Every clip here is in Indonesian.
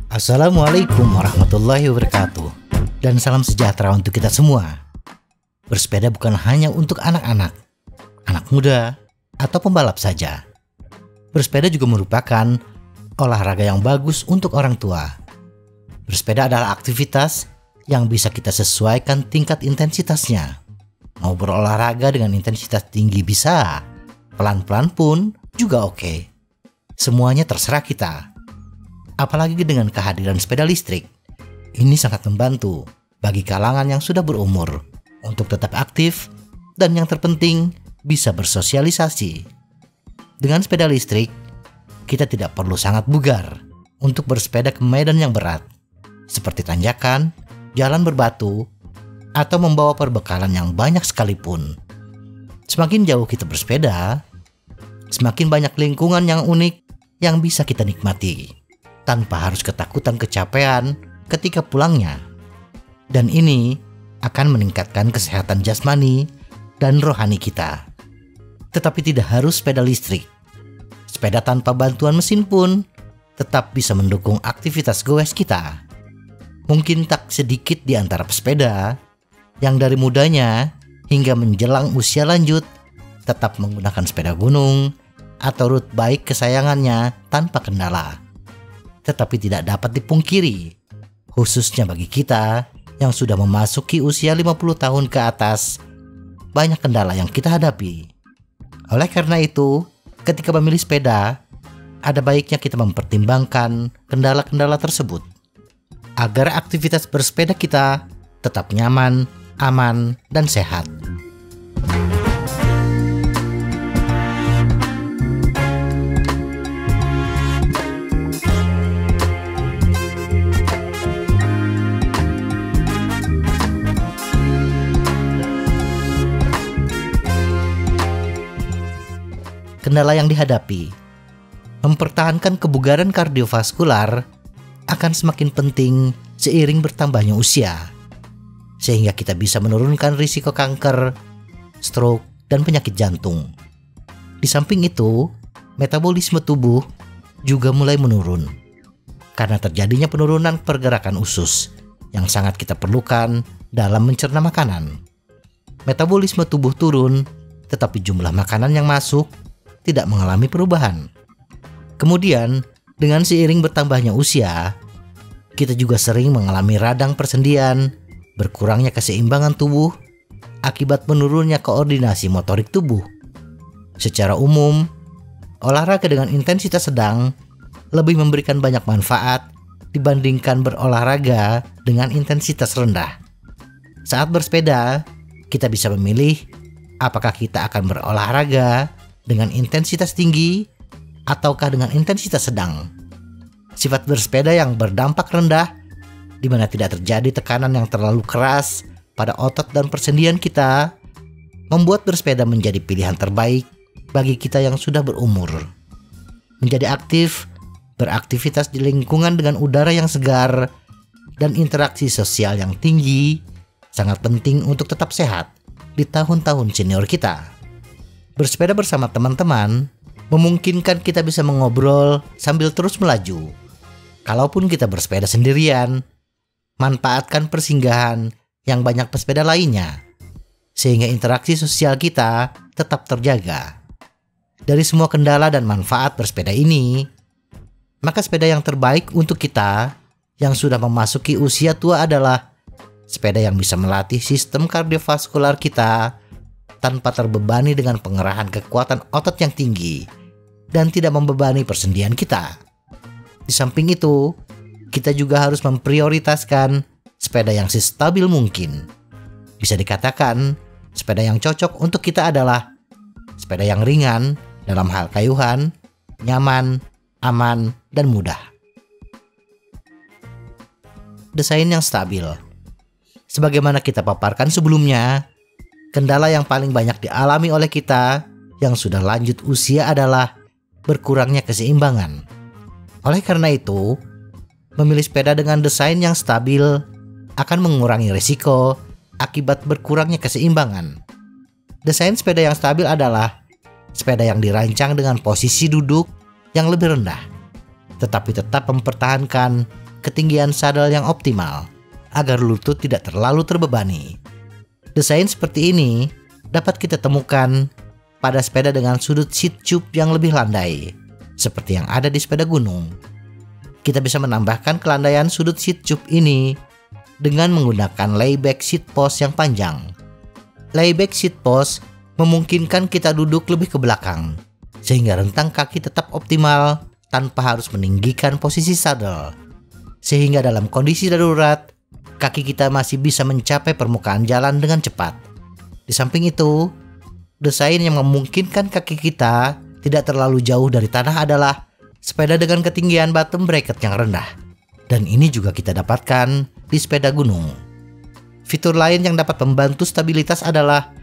Assalamualaikum warahmatullahi wabarakatuh. Dan salam sejahtera untuk kita semua. Bersepeda bukan hanya untuk anak-anak, anak muda, atau pembalap saja. Bersepeda juga merupakan olahraga yang bagus untuk orang tua. Bersepeda adalah aktivitas yang bisa kita sesuaikan tingkat intensitasnya. Mau berolahraga dengan intensitas tinggi bisa, pelan-pelan pun juga oke. Semuanya terserah kita. Apalagi dengan kehadiran sepeda listrik, ini sangat membantu bagi kalangan yang sudah berumur untuk tetap aktif dan yang terpenting bisa bersosialisasi. Dengan sepeda listrik, kita tidak perlu sangat bugar untuk bersepeda ke medan yang berat, seperti tanjakan, jalan berbatu, atau membawa perbekalan yang banyak sekalipun. Semakin jauh kita bersepeda, semakin banyak lingkungan yang unik yang bisa kita nikmati, tanpa harus ketakutan kecapean ketika pulangnya. Dan ini akan meningkatkan kesehatan jasmani dan rohani kita. Tetapi tidak harus sepeda listrik. Sepeda tanpa bantuan mesin pun tetap bisa mendukung aktivitas goes kita. Mungkin tak sedikit di antara pesepeda yang dari mudanya hingga menjelang usia lanjut tetap menggunakan sepeda gunung atau road bike kesayangannya tanpa kendala. Tetapi tidak dapat dipungkiri, khususnya bagi kita yang sudah memasuki usia 50 tahun ke atas, banyak kendala yang kita hadapi. Oleh karena itu, ketika memilih sepeda, ada baiknya kita mempertimbangkan kendala-kendala tersebut, agar aktivitas bersepeda kita tetap nyaman, aman, dan sehat. Kendala yang dihadapi, mempertahankan kebugaran kardiovaskular akan semakin penting seiring bertambahnya usia, sehingga kita bisa menurunkan risiko kanker, stroke, dan penyakit jantung. Di samping itu, metabolisme tubuh juga mulai menurun karena terjadinya penurunan pergerakan usus yang sangat kita perlukan dalam mencerna makanan. Metabolisme tubuh turun, tetapi jumlah makanan yang masuk tidak mengalami perubahan. Kemudian, dengan seiring bertambahnya usia, kita juga sering mengalami radang persendian, berkurangnya keseimbangan tubuh, akibat menurunnya koordinasi motorik tubuh. Secara umum, olahraga dengan intensitas sedang lebih memberikan banyak manfaat dibandingkan berolahraga dengan intensitas rendah. Saat bersepeda, kita bisa memilih apakah kita akan berolahraga dengan intensitas tinggi ataukah dengan intensitas sedang. Sifat bersepeda yang berdampak rendah, di mana tidak terjadi tekanan yang terlalu keras pada otot dan persendian kita, membuat bersepeda menjadi pilihan terbaik bagi kita yang sudah berumur. Menjadi aktif, beraktivitas di lingkungan dengan udara yang segar, dan interaksi sosial yang tinggi, sangat penting untuk tetap sehat di tahun-tahun senior kita. Bersepeda bersama teman-teman memungkinkan kita bisa mengobrol sambil terus melaju. Kalaupun kita bersepeda sendirian, manfaatkan persinggahan yang banyak pesepeda lainnya, sehingga interaksi sosial kita tetap terjaga. Dari semua kendala dan manfaat bersepeda ini, maka sepeda yang terbaik untuk kita yang sudah memasuki usia tua adalah sepeda yang bisa melatih sistem kardiovaskular kita tanpa terbebani dengan pengerahan kekuatan otot yang tinggi dan tidak membebani persendian kita. Di samping itu, kita juga harus memprioritaskan sepeda yang sestabil mungkin. Bisa dikatakan, sepeda yang cocok untuk kita adalah sepeda yang ringan dalam hal kayuhan, nyaman, aman, dan mudah. Desain yang stabil. Sebagaimana kita paparkan sebelumnya, kendala yang paling banyak dialami oleh kita yang sudah lanjut usia adalah berkurangnya keseimbangan. Oleh karena itu, memilih sepeda dengan desain yang stabil akan mengurangi risiko akibat berkurangnya keseimbangan. Desain sepeda yang stabil adalah sepeda yang dirancang dengan posisi duduk yang lebih rendah, tetapi tetap mempertahankan ketinggian sadel yang optimal agar lutut tidak terlalu terbebani. Desain seperti ini dapat kita temukan pada sepeda dengan sudut seat tube yang lebih landai, seperti yang ada di sepeda gunung. Kita bisa menambahkan kelandaian sudut seat tube ini dengan menggunakan layback seat post yang panjang. Layback seat post memungkinkan kita duduk lebih ke belakang, sehingga rentang kaki tetap optimal tanpa harus meninggikan posisi sadel. Sehingga dalam kondisi darurat, kaki kita masih bisa mencapai permukaan jalan dengan cepat. Di samping itu, desain yang memungkinkan kaki kita tidak terlalu jauh dari tanah adalah sepeda dengan ketinggian bottom bracket yang rendah. Dan ini juga kita dapatkan di sepeda gunung. Fitur lain yang dapat membantu stabilitas adalah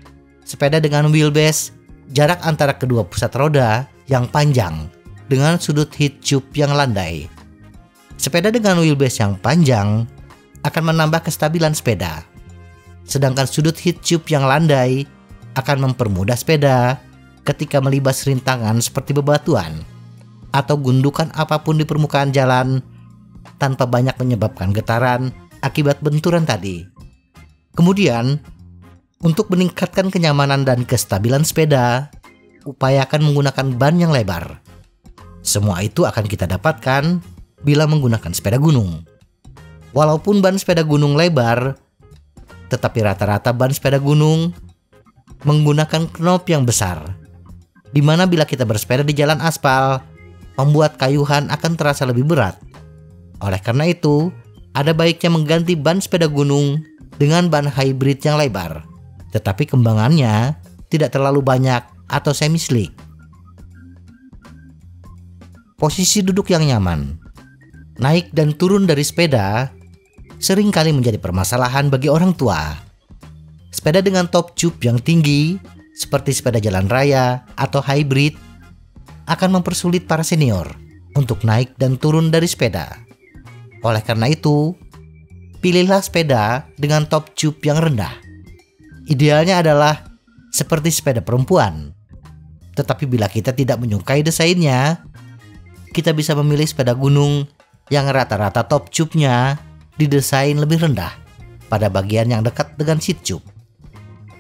sepeda dengan wheelbase jarak antara kedua pusat roda yang panjang dengan sudut heat tube yang landai. Sepeda dengan wheelbase yang panjang akan menambah kestabilan sepeda, sedangkan sudut heat tube yang landai akan mempermudah sepeda ketika melibas rintangan seperti bebatuan atau gundukan apapun di permukaan jalan tanpa banyak menyebabkan getaran akibat benturan tadi. Kemudian, untuk meningkatkan kenyamanan dan kestabilan sepeda, upayakan menggunakan ban yang lebar. Semua itu akan kita dapatkan bila menggunakan sepeda gunung. Walaupun ban sepeda gunung lebar, tetapi rata-rata ban sepeda gunung menggunakan knop yang besar, di mana bila kita bersepeda di jalan aspal, membuat kayuhan akan terasa lebih berat. Oleh karena itu, ada baiknya mengganti ban sepeda gunung dengan ban hybrid yang lebar, tetapi kembangannya tidak terlalu banyak atau semi-slick. Posisi duduk yang nyaman. Naik dan turun dari sepeda sering kali menjadi permasalahan bagi orang tua. Sepeda dengan top tube yang tinggi, seperti sepeda jalan raya atau hybrid, akan mempersulit para senior untuk naik dan turun dari sepeda. Oleh karena itu, pilihlah sepeda dengan top tube yang rendah. Idealnya adalah seperti sepeda perempuan. Tetapi bila kita tidak menyukai desainnya, kita bisa memilih sepeda gunung yang rata-rata top tube-nya didesain lebih rendah pada bagian yang dekat dengan seat tube.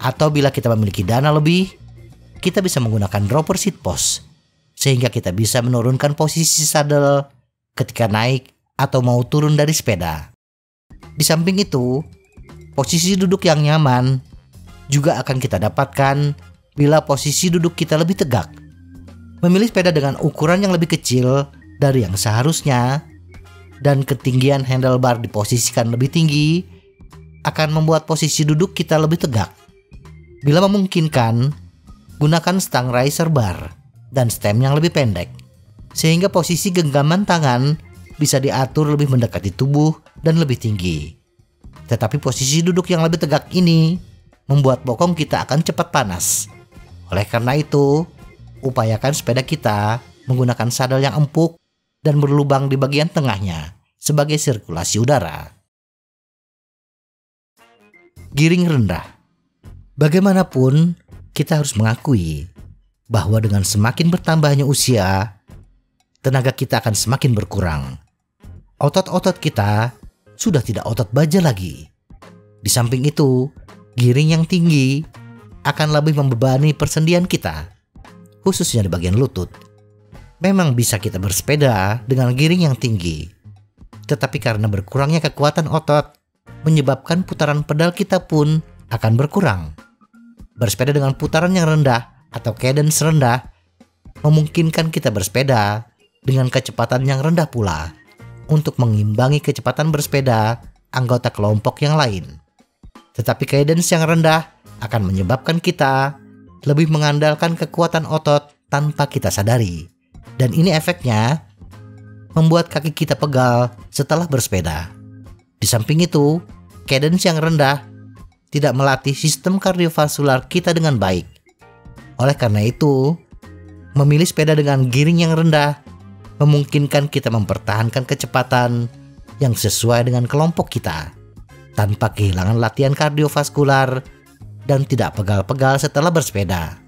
Atau bila kita memiliki dana lebih, kita bisa menggunakan dropper seat post, sehingga kita bisa menurunkan posisi sadel ketika naik atau mau turun dari sepeda. Di samping itu, posisi duduk yang nyaman juga akan kita dapatkan bila posisi duduk kita lebih tegak. Memilih sepeda dengan ukuran yang lebih kecil dari yang seharusnya dan ketinggian handlebar diposisikan lebih tinggi akan membuat posisi duduk kita lebih tegak. Bila memungkinkan, gunakan stang riser bar dan stem yang lebih pendek, sehingga posisi genggaman tangan bisa diatur lebih mendekati tubuh dan lebih tinggi. Tetapi posisi duduk yang lebih tegak ini membuat bokong kita akan cepat panas. Oleh karena itu, upayakan sepeda kita menggunakan sadel yang empuk dan berlubang di bagian tengahnya sebagai sirkulasi udara. Giring rendah. Bagaimanapun, kita harus mengakui bahwa dengan semakin bertambahnya usia, tenaga kita akan semakin berkurang. Otot-otot kita sudah tidak otot baja lagi. Di samping itu, giring yang tinggi akan lebih membebani persendian kita, khususnya di bagian lutut. Memang bisa kita bersepeda dengan giring yang tinggi, tetapi karena berkurangnya kekuatan otot, menyebabkan putaran pedal kita pun akan berkurang. Bersepeda dengan putaran yang rendah atau cadence rendah memungkinkan kita bersepeda dengan kecepatan yang rendah pula untuk mengimbangi kecepatan bersepeda anggota kelompok yang lain. Tetapi cadence yang rendah akan menyebabkan kita lebih mengandalkan kekuatan otot tanpa kita sadari. Dan ini efeknya membuat kaki kita pegal setelah bersepeda. Di samping itu, cadence yang rendah tidak melatih sistem kardiovaskular kita dengan baik. Oleh karena itu, memilih sepeda dengan giring yang rendah memungkinkan kita mempertahankan kecepatan yang sesuai dengan kelompok kita, tanpa kehilangan latihan kardiovaskular dan tidak pegal-pegal setelah bersepeda.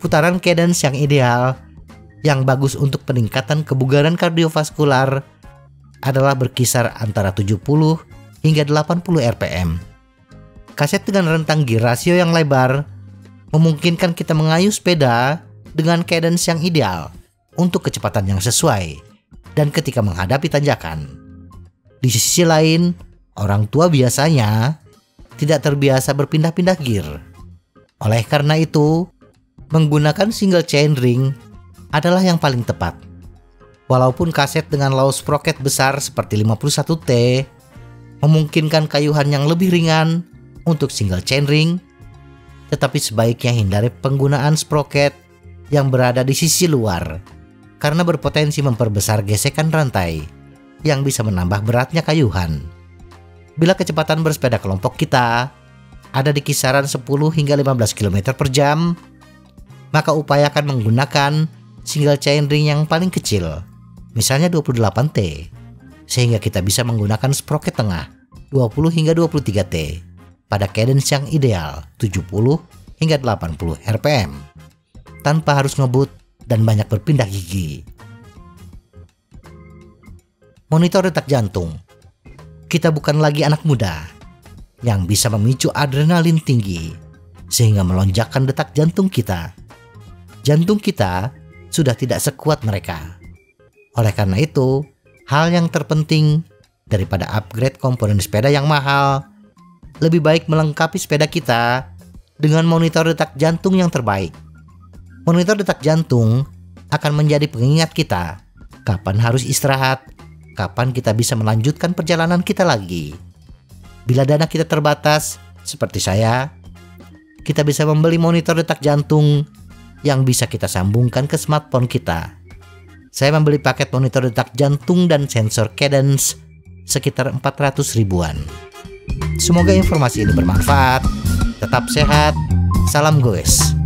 Putaran cadence yang ideal, yang bagus untuk peningkatan kebugaran kardiovaskular adalah berkisar antara 70 hingga 80 rpm. Kaset dengan rentang gear rasio yang lebar memungkinkan kita mengayuh sepeda dengan cadence yang ideal untuk kecepatan yang sesuai dan ketika menghadapi tanjakan. Di sisi lain, orang tua biasanya tidak terbiasa berpindah-pindah gear. Oleh karena itu, menggunakan single chainring adalah yang paling tepat. Walaupun kaset dengan low sprocket besar seperti 51T memungkinkan kayuhan yang lebih ringan untuk single chainring, tetapi sebaiknya hindari penggunaan sprocket yang berada di sisi luar karena berpotensi memperbesar gesekan rantai yang bisa menambah beratnya kayuhan. Bila kecepatan bersepeda kelompok kita ada di kisaran 10 hingga 15 km per jam, maka upayakan menggunakan single chainring yang paling kecil, misalnya 28T, sehingga kita bisa menggunakan sprocket tengah 20 hingga 23T pada cadence yang ideal 70 hingga 80 rpm, tanpa harus ngebut dan banyak berpindah gigi. Monitor detak jantung. Kita bukan lagi anak muda yang bisa memicu adrenalin tinggi sehingga melonjakkan detak jantung kita. Jantung kita sudah tidak sekuat mereka. Oleh karena itu, hal yang terpenting daripada upgrade komponen sepeda yang mahal, lebih baik melengkapi sepeda kita dengan monitor detak jantung yang terbaik. Monitor detak jantung akan menjadi pengingat kita kapan harus istirahat, kapan kita bisa melanjutkan perjalanan kita lagi. Bila dana kita terbatas, seperti saya, kita bisa membeli monitor detak jantung yang bisa kita sambungkan ke smartphone kita. Saya membeli paket monitor detak jantung dan sensor cadence sekitar 400 ribuan. Semoga informasi ini bermanfaat. Tetap sehat. Salam goes.